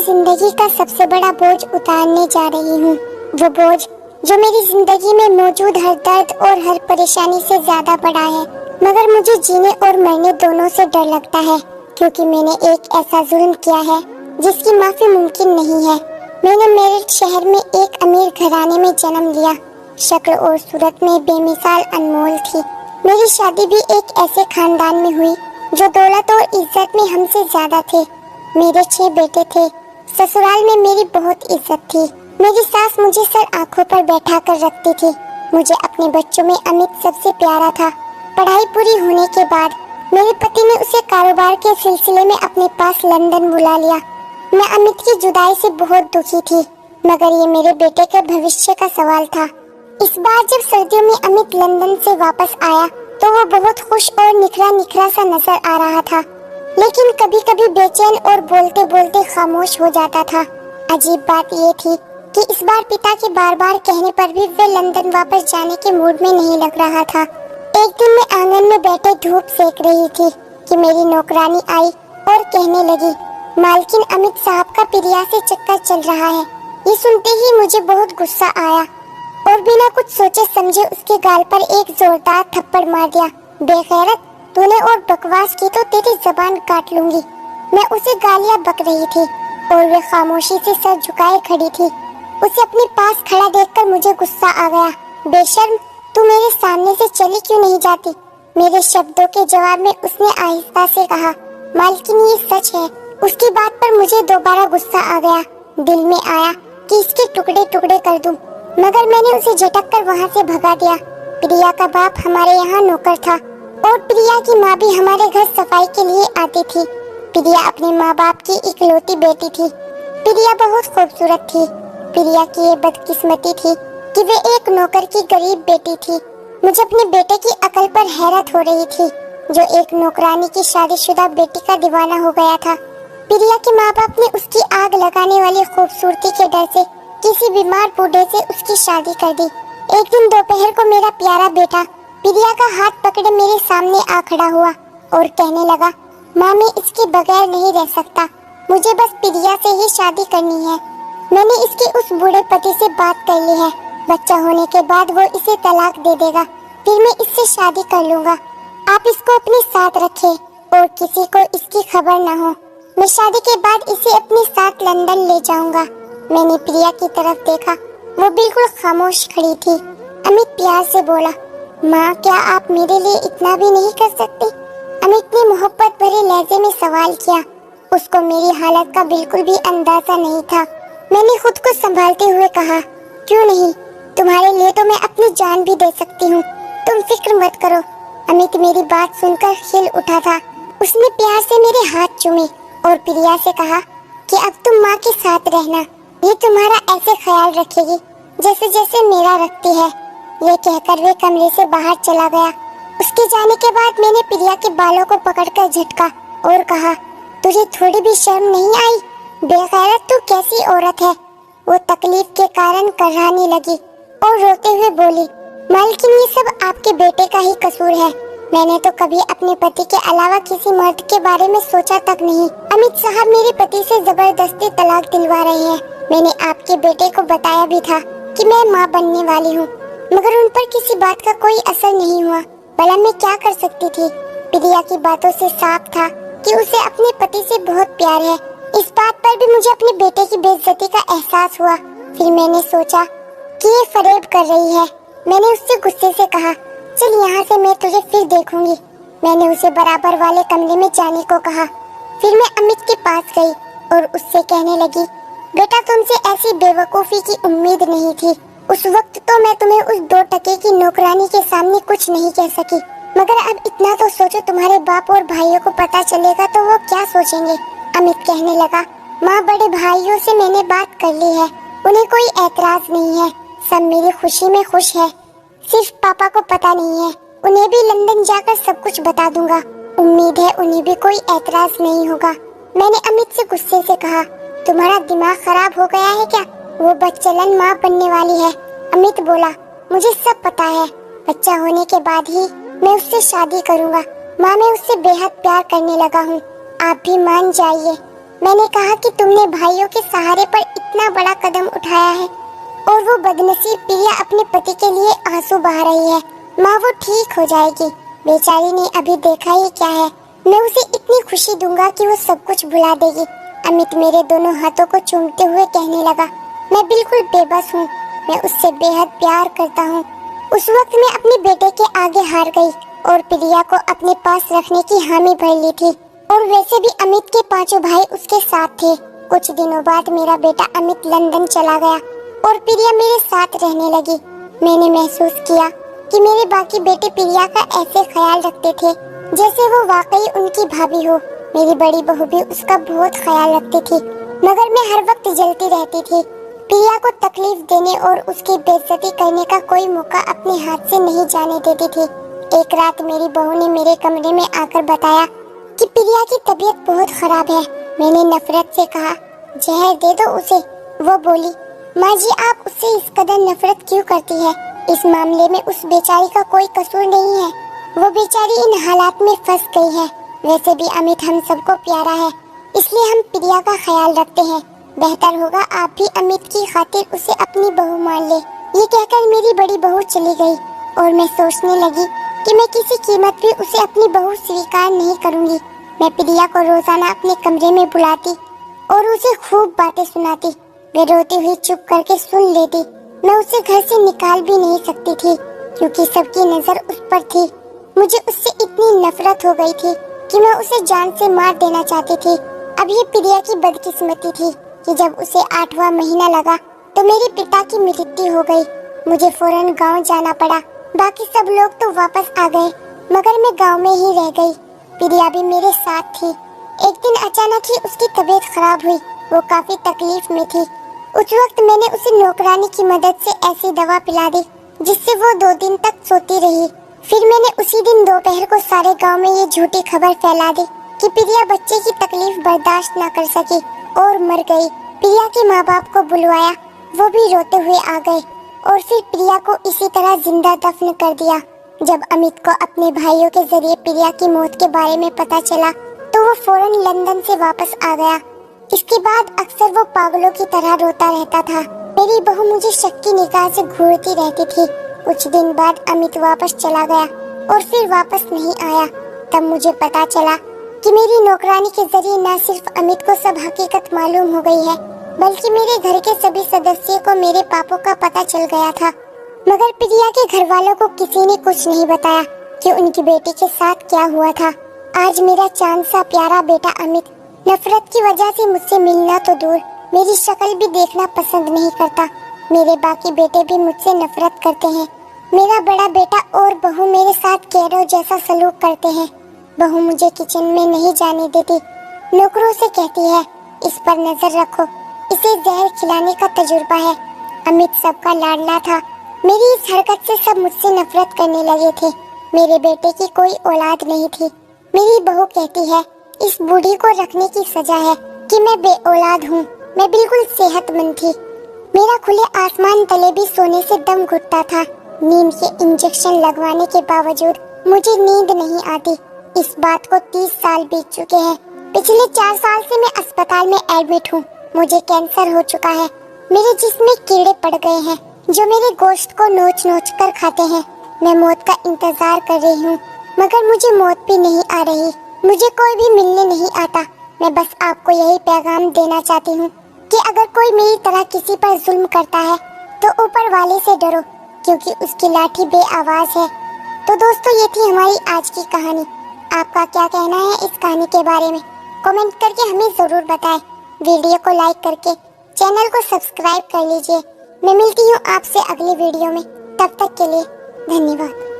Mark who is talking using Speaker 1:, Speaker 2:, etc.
Speaker 1: जिंदगी का सबसे बड़ा बोझ उतारने जा रही हूँ। वो बोझ जो मेरी जिंदगी में मौजूद हर दर्द और हर परेशानी से ज्यादा बड़ा है। मगर मुझे जीने और मरने दोनों से डर लगता है, क्योंकि मैंने एक ऐसा जुल्म किया है जिसकी माफी मुमकिन नहीं है। मैंने मेरठ शहर में एक अमीर घराने में जन्म लिया। शक्ल और सूरत में बेमिसाल अनमोल थी। मेरी शादी भी एक ऐसे खानदान में हुई जो दौलत और इज्जत में हमसे ज्यादा थे। मेरे 6 बेटे थे। ससुराल में मेरी बहुत इज्जत थी। मेरी सास मुझे सर आंखों पर बैठा कर रखती थी। मुझे अपने बच्चों में अमित सबसे प्यारा था। पढ़ाई पूरी होने के बाद मेरे पति ने उसे कारोबार के सिलसिले में अपने पास लंदन बुला लिया। मैं अमित की जुदाई से बहुत दुखी थी, मगर ये मेरे बेटे के भविष्य का सवाल था। इस बार जब सर्दियों में अमित लंदन से वापस आया तो वो बहुत खुश और निखरा निखरा सा नजर आ रहा था, लेकिन कभी कभी बेचैन और बोलते बोलते खामोश हो जाता था। अजीब बात ये थी कि इस बार पिता के बार बार कहने पर भी वे लंदन वापस जाने के मूड में नहीं लग रहा था। एक दिन मैं आंगन में बैठे धूप सेक रही थी कि मेरी नौकरानी आई और कहने लगी, मालकिन अमित साहब का पिरिया से चक्कर चल रहा है। ये सुनते ही मुझे बहुत गुस्सा आया और बिना कुछ सोचे समझे उसके गाल पर एक जोरदार थप्पड़ मार दिया। बेगैरत, तूने और बकवास की तो तेरी जबान काट लूंगी। मैं उसे गालियां बक रही थी और वे खामोशी से सर झुकाए खड़ी थी। उसे अपने पास खड़ा देखकर मुझे गुस्सा आ गया। बेशर्म, तू मेरे सामने से चली क्यों नहीं जाती? मेरे शब्दों के जवाब में उसने आहिस्ता से कहा, मालकिन ये सच है। उसकी बात पर मुझे दोबारा गुस्सा आ गया। दिल में आया कि इसके टुकड़े टुकड़े कर दूं, मगर मैंने उसे झटक कर वहाँ से भगा दिया। प्रिया का बाप हमारे यहाँ नौकर था और प्रिया की माँ भी हमारे घर सफाई के लिए आती थी। प्रिया अपने माँ बाप की इकलौती बेटी थी। प्रिया बहुत खूबसूरत थी। प्रिया की ये बदकिस्मती थी कि वे एक नौकर की गरीब बेटी थी। मुझे अपने बेटे की अकल पर हैरत हो रही थी, जो एक नौकरानी की शादीशुदा बेटी का दीवाना हो गया था। प्रिया के माँ बाप ने उसकी आग लगाने वाली खूबसूरती के डर से किसी बीमार बूढ़े से उसकी शादी कर दी। एक दिन दोपहर को मेरा प्यारा बेटा प्रिया का हाथ पकड़े मेरे सामने आ खड़ा हुआ और कहने लगा, माँ मैं इसके बगैर नहीं रह सकता। मुझे बस प्रिया से ही शादी करनी है। मैंने इसके उस बूढ़े पति से बात कर ली है। बच्चा होने के बाद वो इसे तलाक दे देगा, फिर मैं इससे शादी कर लूँगा। आप इसको अपने साथ रखें और किसी को इसकी खबर न हो। मैं शादी के बाद इसे अपने साथ लंदन ले जाऊंगा। मैंने प्रिया की तरफ देखा। वो बिल्कुल खामोश खड़ी थी। अमित प्यार से बोला, माँ क्या आप मेरे लिए इतना भी नहीं कर सकती? अमित ने मोहब्बत भरे लहजे में सवाल किया। उसको मेरी हालत का बिल्कुल भी अंदाजा नहीं था। मैंने खुद को संभालते हुए कहा, क्यों नहीं, तुम्हारे लिए तो मैं अपनी जान भी दे सकती हूँ। तुम फिक्र मत करो। अमित मेरी बात सुनकर खिल उठा था। उसने प्यार से मेरे हाथ चूमे और प्रिया से कहा कि अब तुम माँ के साथ रहना। ये तुम्हारा ऐसे ख्याल रखेगी जैसे जैसे मेरा रखती है। ये कहकर वे कमरे से बाहर चला गया। उसके जाने के बाद मैंने प्रिया के बालों को पकड़कर झटका और कहा, तुझे थोड़ी भी शर्म नहीं आई? बेगैरत, तू कैसी औरत है? वो तकलीफ के कारण कर्राने लगी और रोते हुए बोली, मालकिन ये सब आपके बेटे का ही कसूर है। मैंने तो कभी अपने पति के अलावा किसी मर्द के बारे में सोचा तक नहीं। अमित साहब मेरे पति से जबरदस्ती तलाक दिलवा रहे हैं। मैंने आपके बेटे को बताया भी था कि मैं माँ बनने वाली हूँ, मगर उन पर किसी बात का कोई असर नहीं हुआ। भला मैं क्या कर सकती थी? प्रिया की बातों से साफ था कि उसे अपने पति से बहुत प्यार है। इस बात पर भी मुझे अपने बेटे की बेइज्जती का एहसास हुआ। फिर मैंने सोचा कि ये फरेब कर रही है। मैंने उससे गुस्से से कहा, चल यहाँ से, मैं तुझे फिर देखूंगी। मैंने उसे बराबर वाले कमरे में जाने को कहा। फिर मैं अमित के पास गई और उससे कहने लगी, बेटा तुमसे ऐसी बेवकूफ़ी की उम्मीद नहीं थी। उस वक्त तो मैं तुम्हें उस 2 टके की नौकरानी के सामने कुछ नहीं कह सकी, मगर अब इतना तो सोचो, तुम्हारे बाप और भाइयों को पता चलेगा तो वो क्या सोचेंगे? अमित कहने लगा, माँ बड़े भाइयों से मैंने बात कर ली है, उन्हें कोई ऐतराज नहीं है। सब मेरी खुशी में खुश है। सिर्फ पापा को पता नहीं है। उन्हें भी लंदन जाकर सब कुछ बता दूंगा। उम्मीद है उन्हें भी कोई ऐतराज नहीं होगा। मैंने अमित से गुस्से से कहा, तुम्हारा दिमाग खराब हो गया है क्या? वो बच्चलन माँ बनने वाली है। अमित बोला, मुझे सब पता है। बच्चा होने के बाद ही मैं उससे शादी करूंगा। माँ मैं उससे बेहद प्यार करने लगा हूँ। आप भी मान जाइए। मैंने कहा कि तुमने भाइयों के सहारे पर इतना बड़ा कदम उठाया है और वो बदनसीब प्रिया अपने पति के लिए आंसू बहा रही है। माँ, वो ठीक हो जाएगी, बेचारी ने अभी देखा ही क्या है। मैं उसे इतनी खुशी दूंगा कि वो सब कुछ भुला देगी। अमित मेरे दोनों हाथों को चूमते हुए कहने लगा, मैं बिल्कुल बेबस हूँ, मैं उससे बेहद प्यार करता हूँ। उस वक्त मैं अपने बेटे के आगे हार गई और प्रिया को अपने पास रखने की हामी भर ली थी। और वैसे भी अमित के 5 भाई उसके साथ थे। कुछ दिनों बाद मेरा बेटा अमित लंदन चला गया और प्रिया मेरे साथ रहने लगी। मैंने महसूस किया कि मेरे बाकी बेटे प्रिया का ऐसे ख्याल रखते थे जैसे वो वाकई उनकी भाभी हो। मेरी बड़ी बहू भी उसका बहुत ख्याल रखती थी, मगर मैं हर वक्त जलती रहती थी। प्रिया को तकलीफ देने और उसकी बेइज्जती करने का कोई मौका अपने हाथ से नहीं जाने देती थी। एक रात मेरी बहू ने मेरे कमरे में आकर बताया कि प्रिया की तबीयत बहुत खराब है। मैंने नफरत से कहा, जहर दे दो उसे। वो बोली, माँ जी, आप उससे इस कदर नफरत क्यों करती है? इस मामले में उस बेचारी का कोई कसूर नहीं है। वो बेचारी इन हालात में फंस गई है। वैसे भी अमित हम सबको प्यारा है, इसलिए हम प्रिया का ख्याल रखते हैं। बेहतर होगा आप भी अमित की खातिर उसे अपनी बहू मान ले। ये कहकर मेरी बड़ी बहू चली गई और मैं सोचने लगी कि मैं किसी कीमत पे उसे अपनी बहू स्वीकार नहीं करूंगी। मैं प्रिया को रोजाना अपने कमरे में बुलाती और उसे खूब बातें सुनाती। वे रोती हुई चुप करके सुन लेती। मैं उसे घर से निकाल भी नहीं सकती थी क्योंकि सबकी नजर उस पर थी। मुझे उससे इतनी नफरत हो गई थी कि मैं उसे जान से मार देना चाहती थी। अब ये प्रिया की बदकिस्मती थी कि जब उसे 8वां महीना लगा तो मेरे पिता की मृत्यु हो गई। मुझे फौरन गांव जाना पड़ा। बाकी सब लोग तो वापस आ गए, मगर मैं गांव में ही रह गई। प्रिया भी मेरे साथ थी। एक दिन अचानक ही उसकी तबीयत खराब हुई। वो काफी तकलीफ में थी। उस वक्त मैंने उसे नौकरानी की मदद से ऐसी दवा पिला दी जिससे वो 2 दिन तक सोती रही। फिर मैंने उसी दिन दोपहर को सारे गांव में ये झूठी खबर फैला दी कि प्रिया बच्चे की तकलीफ बर्दाश्त न कर सकी और मर गई। प्रिया के माँ बाप को बुलवाया, वो भी रोते हुए आ गए और फिर प्रिया को इसी तरह जिंदा दफन कर दिया। जब अमित को अपने भाइयों के जरिए प्रिया की मौत के बारे में पता चला तो वो फौरन लंदन से वापस आ गया। इसके बाद अक्सर वो पागलों की तरह रोता रहता था। मेरी बहू मुझे शक की निगाह से घूरती रहती थी। कुछ दिन बाद अमित वापस चला गया और फिर वापस नहीं आया। तब मुझे पता चला कि मेरी नौकरानी के जरिए न सिर्फ अमित को सब हकीकत मालूम हो गई है, बल्कि मेरे घर के सभी सदस्यों को मेरे पापों का पता चल गया था। मगर प्रिया के घर वालों को किसी ने कुछ नहीं बताया कि उनकी बेटी के साथ क्या हुआ था। आज मेरा चांद सा प्यारा बेटा अमित नफरत की वजह से मुझसे मिलना तो दूर, मेरी शक्ल भी देखना पसंद नहीं करता। मेरे बाकी बेटे भी मुझसे नफरत करते हैं। मेरा बड़ा बेटा और बहू मेरे साथ कैरों जैसा सलूक करते हैं। बहू मुझे किचन में नहीं जाने देती, नौकरों से कहती है, इस पर नजर रखो, इसे जहर खिलाने का तजुर्बा है। अमित सबका लाडला था। मेरी इस हरकत से सब मुझसे नफरत करने लगे थे। मेरे बेटे की कोई औलाद नहीं थी। मेरी बहू कहती है, इस बूढ़ी को रखने की सजा है कि मैं बेऔलाद हूँ। मैं बिल्कुल सेहतमंद थी। मेरा खुले आसमान तले भी सोने से दम घुटता था। नींद के इंजेक्शन लगवाने के बावजूद मुझे नींद नहीं आती। इस बात को 30 साल बीत चुके हैं। पिछले 4 साल से मैं अस्पताल में एडमिट हूँ। मुझे कैंसर हो चुका है। मेरे जिस्म में कीड़े पड़ गए हैं जो मेरे गोश्त को नोच नोच कर खाते हैं। मैं मौत का इंतजार कर रही हूँ, मगर मुझे मौत भी नहीं आ रही। मुझे कोई भी मिलने नहीं आता। मैं बस आपको यही पैगाम देना चाहती हूँ कि अगर कोई मेरी तरह किसी पर जुल्म करता है तो ऊपर वाले से डरो, क्योंकि उसकी लाठी बेआवाज है। तो दोस्तों, ये थी हमारी आज की कहानी। आपका क्या कहना है इस कहानी के बारे में? कमेंट करके हमें जरूर बताएं। वीडियो को लाइक करके चैनल को सब्सक्राइब कर लीजिए। मैं मिलती हूँ आपसे अगली वीडियो में। तब तक के लिए धन्यवाद।